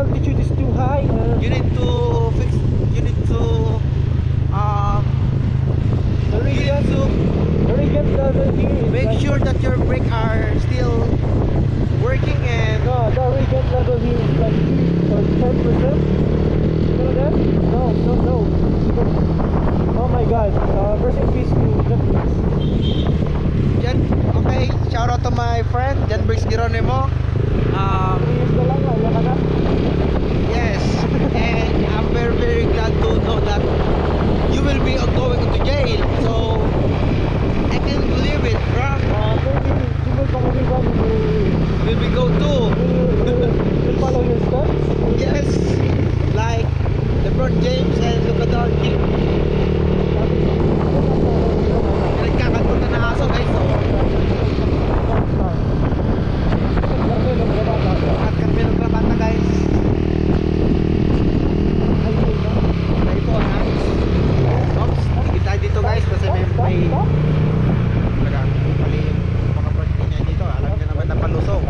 altitude is too high. You need to fix. You need to. The You need radiant, to the radiant level here is make like, sure that your brake are still working and. no, the radiant level here is like 2 or 10%. You know that? No, no, no. Oh my God. First in peace to Jan Briggs. Jan, okay, shout out to my friend Jan Briggs Geronimo. 3 years na lang, yan ka na. Yes, and I'm very very glad to know that you will be going to jail. So I can believe it, bro. Maybe Jimmy Pangaliban Will we go to? will follow your steps. Yes, like LeBron James and Luka Doncic. Nagkakanto na aso guys. So at kami ng Rabata guys. Na ito ha. Oops, tigil tayo dito guys kasi may mali yung mga party niya dito. Alam niya naman na palusong.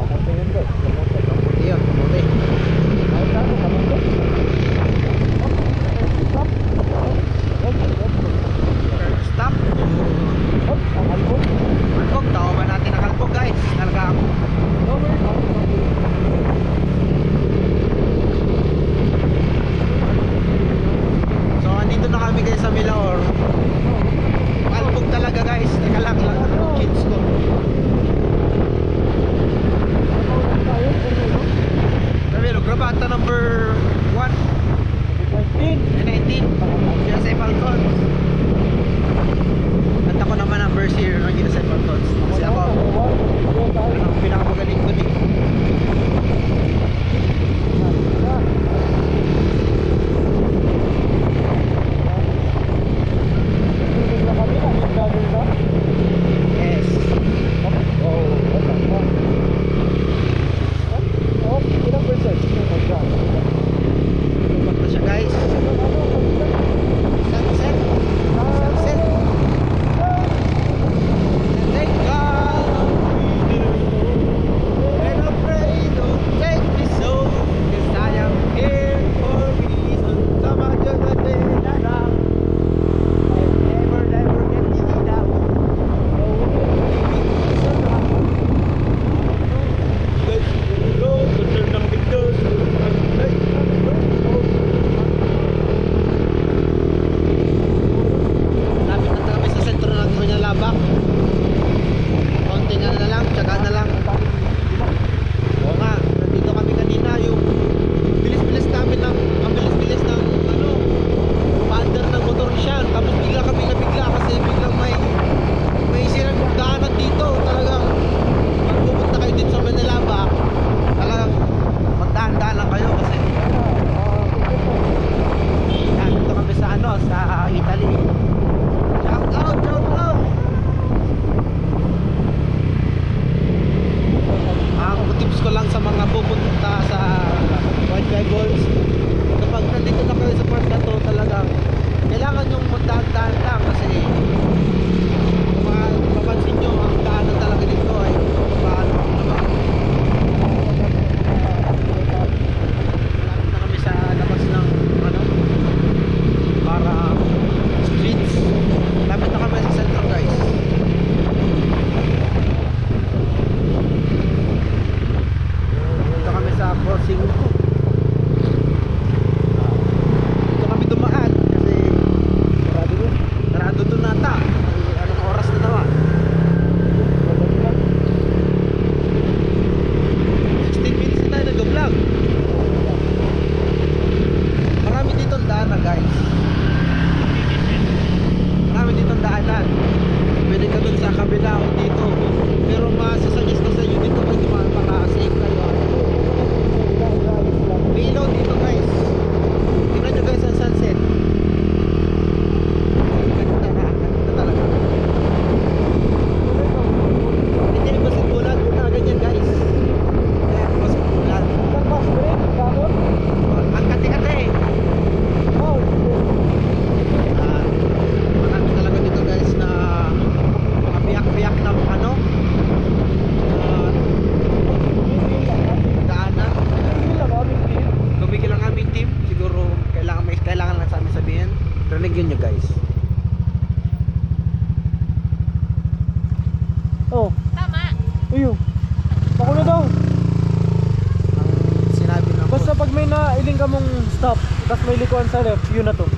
may nailing ka mong stop, tapos may likuan sa left, yun na to.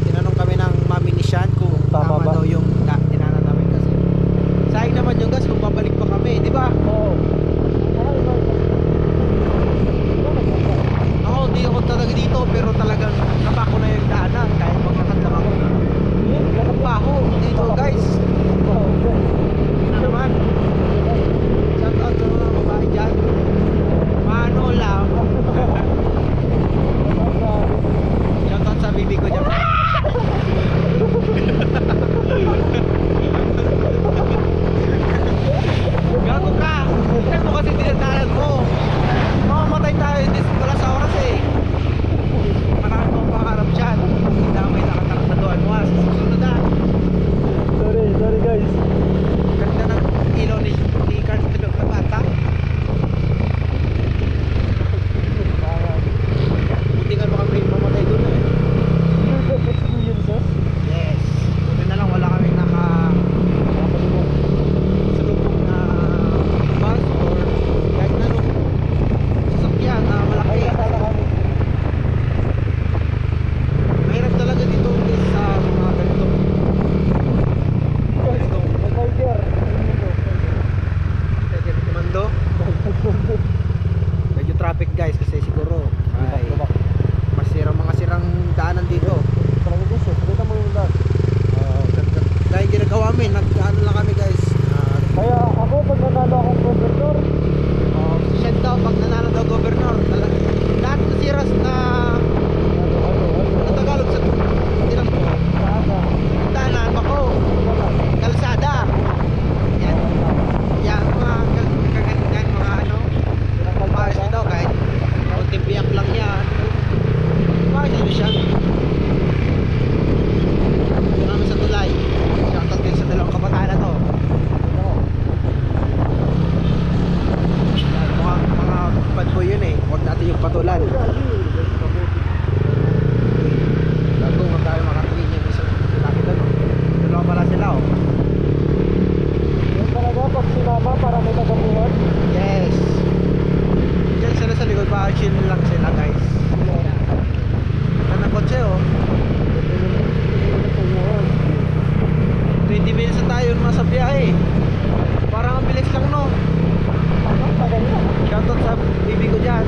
Tinanong kami ng mami ni Sean kung Tama tama ba? daw yung tinanan namin kasi. Sayang naman yung gas kung babalik pa kami, di ba? Oo. Ako, hindi ako talaga dito pero talagang napako na yung daanan kahit maglakad lang ako. Napaho dito guys. Ano naman? Shout out sa mga babae dyan. Mano lang. Shout out sa bibi ko dyan. Gago ka! Tingnan mo kasi tinatalan mo. Mamamatay tayo wala sa oras eh. Marami pang pangarap dyan. Hindi na may nakataktaduan mo. Sa susunod na. Sorry guys. Ganda ng ilaw ni Carl Tulog na bata. Buti nga baka may mamatay doon eh. Near-death experiences. Yes. Buti na lang wala kaming salubong na bus or kahit na nung sasakyan na malaki. Mahirap talaga dito guys sa mga ganito. Komando. Medyo traffic guys kasi siguro ay mga sirang daanan dito. Dahil ginagawa amin, nag-ano lang kami guys. Kaya ako, pag nanalo akong gobernador, Si Shed daw, pag nanalo daw governor, lahat na siras na Tagalog sa tinang po. Daanan, bako, kalsada. Yan. Yan, mga kagandahan, mga ano. Paayos na daw, kahit konting biyak lang yan. Paayos na siya. Yung namin sa tulay. Shoutout din sa dalawang kabataan na to. Yan, mga bad boy yun eh. Huwag natin yung patulan. Bago huwag tayo makatingin yung isang laki doon. Dalawa pala sila oh. yun talaga pag sinama para may tagabuhan. Yes. Diyan sila sa likod pa, chill lang sila guys. Tanang kotse oh. 20 minutes na tayo nasa biyahe. Parang ang bilis lang no. Shoutout sa bibi ko dyan.